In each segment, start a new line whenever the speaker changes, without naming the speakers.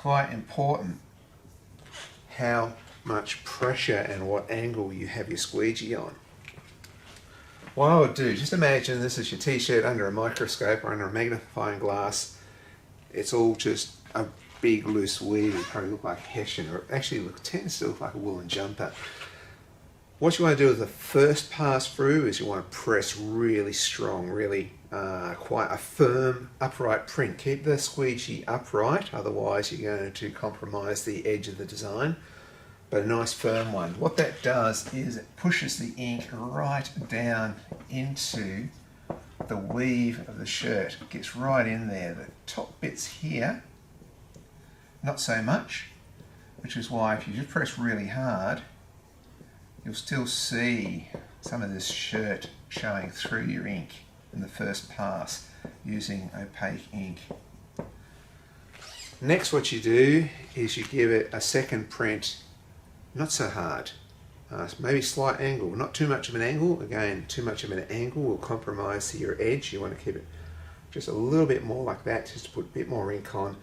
quite important how much pressure and what angle you have your squeegee on. What I would do, just imagine this is your t-shirt under a microscope or under a magnifying glass. It's all just a big loose weave. It probably look like hessian, or actually tends to look like a woolen jumper. What you want to do with the first pass through is you want to press really strong, really quite a firm upright print. Keep the squeegee upright, otherwise you're going to compromise the edge of the design, but a nice firm one. What that does is it pushes the ink right down into the weave of the shirt. It gets right in there. The top bits here, not so much, which is why if you just press really hard, you'll still see some of this shirt showing through your ink in the first pass using opaque ink. Next, what you do is you give it a second print, not so hard, maybe slight angle, not too much of an angle. Again, too much of an angle will compromise your edge. You want to keep it just a little bit more like that, just to put a bit more ink on.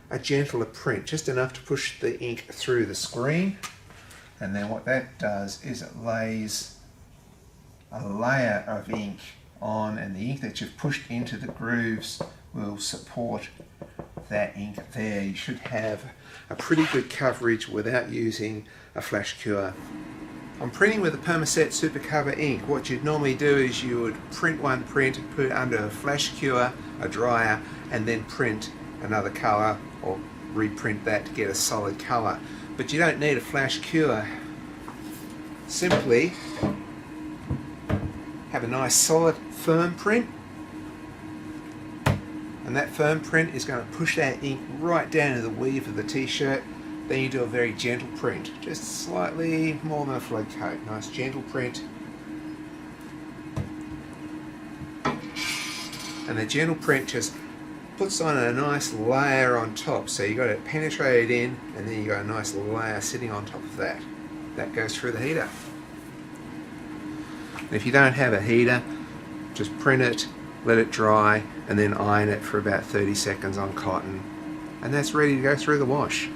A gentler print, just enough to push the ink through the screen. And then what that does is it lays a layer of ink on, and the ink that you've pushed into the grooves will support that ink there. You should have a pretty good coverage without using a flash cure. I'm printing with a Permaset Super Cover ink. What you'd normally do is you would print one print, put it under a flash cure, a dryer, and then print another colour or reprint that to get a solid colour. But you don't need a flash cure. Simply have a nice solid firm print, and that firm print is going to push that ink right down into the weave of the t-shirt. Then you do a very gentle print, just slightly more than a flood coat. Nice gentle print. And the gentle print just puts on a nice layer on top, so you got it penetrated in, and then you got a nice layer sitting on top of that. That goes through the heater. And if you don't have a heater, just print it, let it dry, and then iron it for about 30 seconds on cotton, and that's ready to go through the wash.